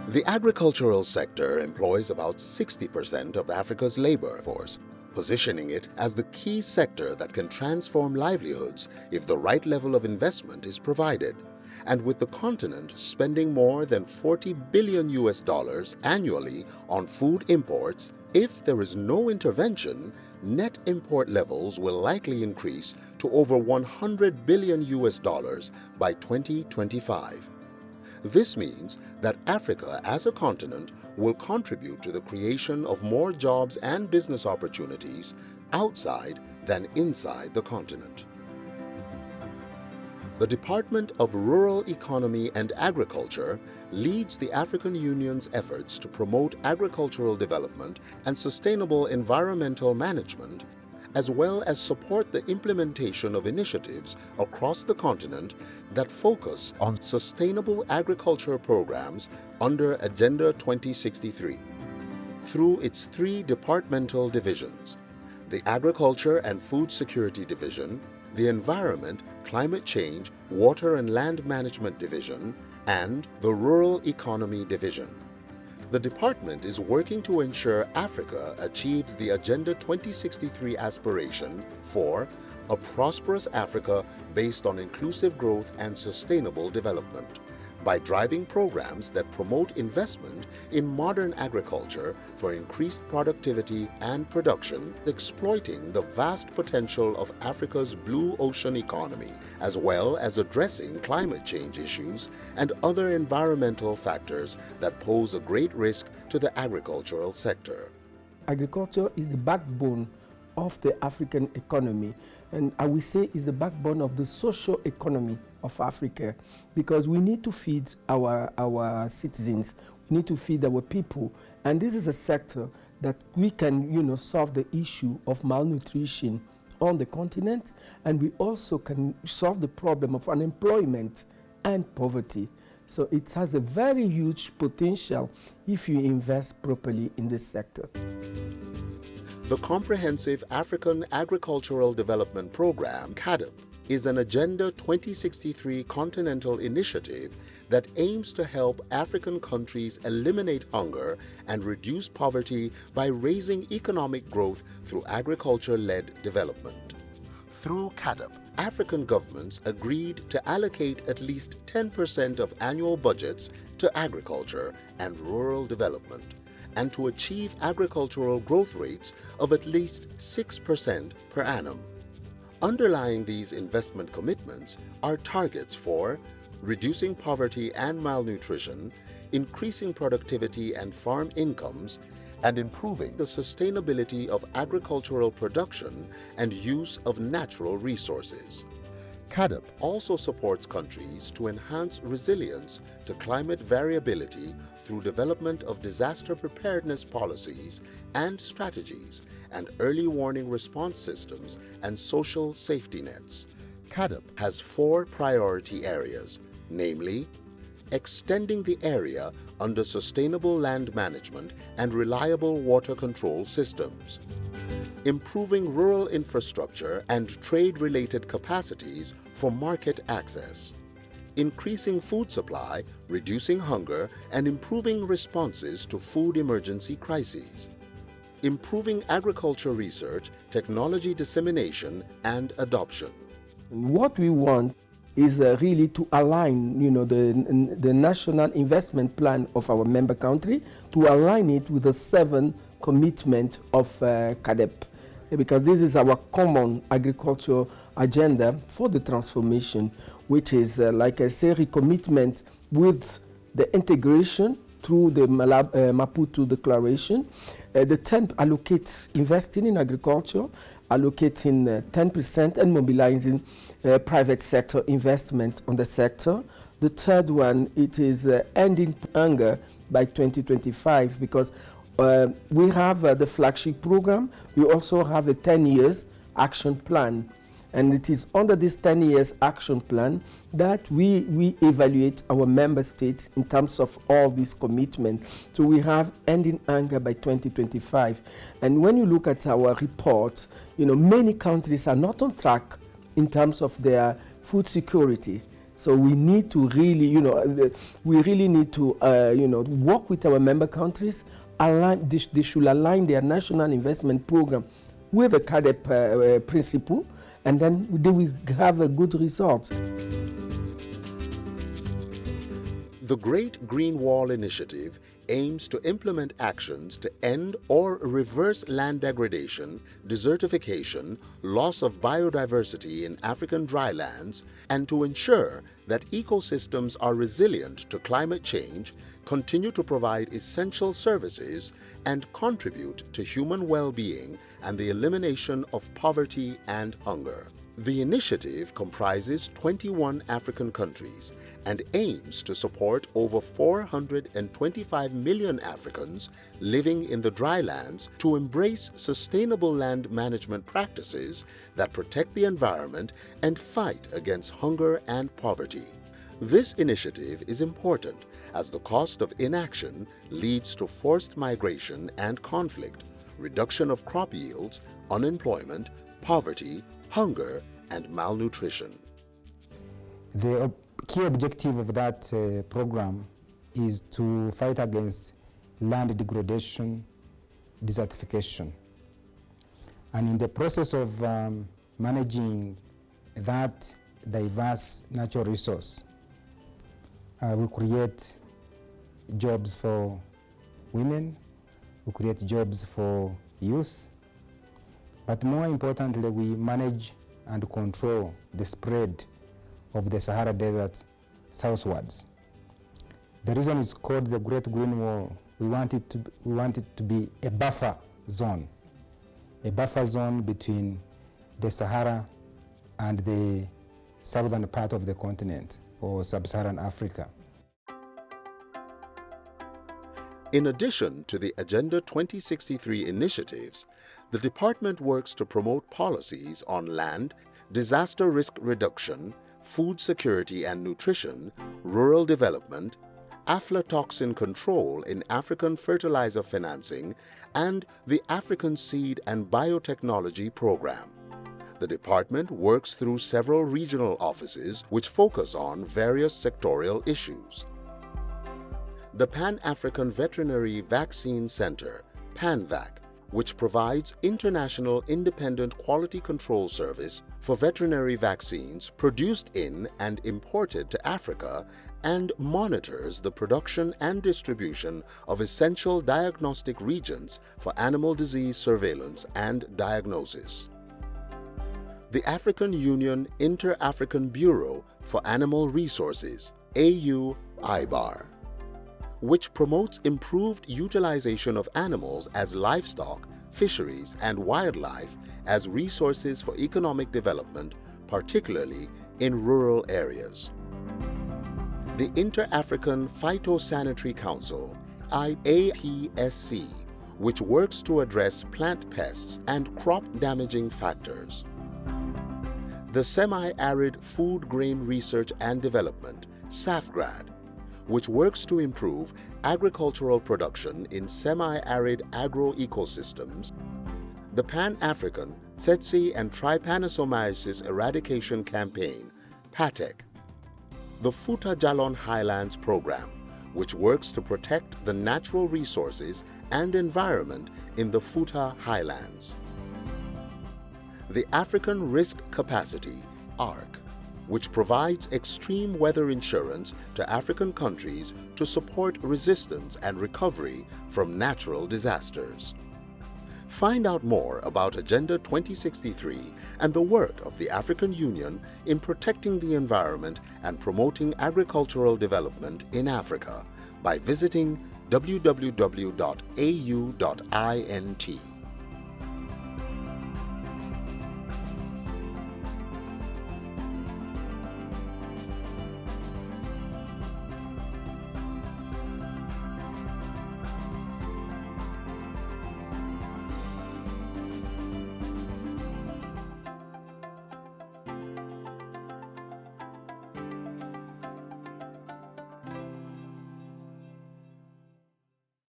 The agricultural sector employs about 60% of Africa's labor force, positioning it as the key sector that can transform livelihoods if the right level of investment is provided. And with the continent spending more than $40 billion annually on food imports, if there is no intervention, net import levels will likely increase to over $100 billion by 2025. This means that Africa as a continent will contribute to the creation of more jobs and business opportunities outside than inside the continent. The Department of Rural Economy and Agriculture leads the African Union's efforts to promote agricultural development and sustainable environmental management, as well as support the implementation of initiatives across the continent that focus on sustainable agriculture programs under Agenda 2063. Through its three departmental divisions, the Agriculture and Food Security Division, the Environment, Climate Change, Water and Land Management Division, and the Rural Economy Division. The department is working to ensure Africa achieves the Agenda 2063 aspiration for a prosperous Africa based on inclusive growth and sustainable development, by driving programs that promote investment in modern agriculture for increased productivity and production, exploiting the vast potential of Africa's blue ocean economy, as well as addressing climate change issues and other environmental factors that pose a great risk to the agricultural sector. Agriculture is the backbone of the African economy, and I will say is the backbone of the social economy of Africa, because we need to feed our citizens, we need to feed our people, and this is a sector that we can solve the issue of malnutrition on the continent, and we also can solve the problem of unemployment and poverty. So it has a very huge potential if you invest properly in this sector. The Comprehensive African Agricultural Development Program, CAADP, is an Agenda 2063 continental initiative that aims to help African countries eliminate hunger and reduce poverty by raising economic growth through agriculture-led development. Through CAADP, African governments agreed to allocate at least 10% of annual budgets to agriculture and rural development, and to achieve agricultural growth rates of at least 6% per annum. Underlying these investment commitments are targets for reducing poverty and malnutrition, increasing productivity and farm incomes, and improving the sustainability of agricultural production and use of natural resources. CAADP also supports countries to enhance resilience to climate variability through development of disaster preparedness policies and strategies, and early warning response systems and social safety nets. CAADP has 4 priority areas, namely, extending the area under sustainable land management and reliable water control systems, improving rural infrastructure and trade-related capacities for market access, increasing food supply, reducing hunger, and improving responses to food emergency crises, improving agriculture research, technology dissemination, and adoption. What we want is really to align, the national investment plan of our member country, to align it with the 7 commitment of CAADP, because this is our common agriculture agenda for the transformation, which is, like I say, recommitment with the integration through the Maputo Declaration. The 10 allocates investing in agriculture, allocating 10% and mobilizing private sector investment on the sector. The third one, it is ending hunger by 2025, because we have the flagship program. We also have a 10 years action plan. And it is under this 10 years action plan that we evaluate our member states in terms of all these commitments. So we have ending hunger by 2025. And when you look at our report, many countries are not on track in terms of their food security. So we need to really, we really need to, work with our member countries. They should align their national investment program with the CAADP principle, and then they will have a good result. The Great Green Wall Initiative aims to implement actions to end or reverse land degradation, desertification, loss of biodiversity in African drylands, and to ensure that ecosystems are resilient to climate change, continue to provide essential services, and contribute to human well-being and the elimination of poverty and hunger. The initiative comprises 21 African countries and aims to support over 425 million Africans living in the drylands to embrace sustainable land management practices that protect the environment and fight against hunger and poverty. This initiative is important as the cost of inaction leads to forced migration and conflict, reduction of crop yields, unemployment, poverty, hunger, and malnutrition. The key objective of that program is to fight against land degradation, desertification. And in the process of managing that diverse natural resource, we create jobs for women, we create jobs for youth, but more importantly, we manage and control the spread of the Sahara Desert southwards. The reason it's called the Great Green Wall, we want it to be a buffer zone between the Sahara and the southern part of the continent, or sub-Saharan Africa. In addition to the Agenda 2063 initiatives, the department works to promote policies on land, disaster risk reduction, food security and nutrition, rural development, aflatoxin control in African fertilizer financing, and the African Seed and Biotechnology Program. The department works through several regional offices which focus on various sectorial issues. The Pan-African Veterinary Vaccine Center, PANVAC, which provides international independent quality control service for veterinary vaccines produced in and imported to Africa, and monitors the production and distribution of essential diagnostic reagents for animal disease surveillance and diagnosis. The African Union Inter-African Bureau for Animal Resources, AU-IBAR, which promotes improved utilization of animals as livestock, fisheries, and wildlife as resources for economic development, particularly in rural areas. The Inter-African Phytosanitary Council, IAPSC, which works to address plant pests and crop-damaging factors. The Semi-Arid Food Grain Research and Development, SAFGRAD, which works to improve agricultural production in semi-arid agro-ecosystems. The Pan-African Tsetse and Trypanosomiasis Eradication Campaign, PATEC. The Futa Jalon Highlands Program, which works to protect the natural resources and environment in the Futa Highlands. The African Risk Capacity, ARC, which provides extreme weather insurance to African countries to support resistance and recovery from natural disasters. Find out more about Agenda 2063 and the work of the African Union in protecting the environment and promoting agricultural development in Africa by visiting www.au.int.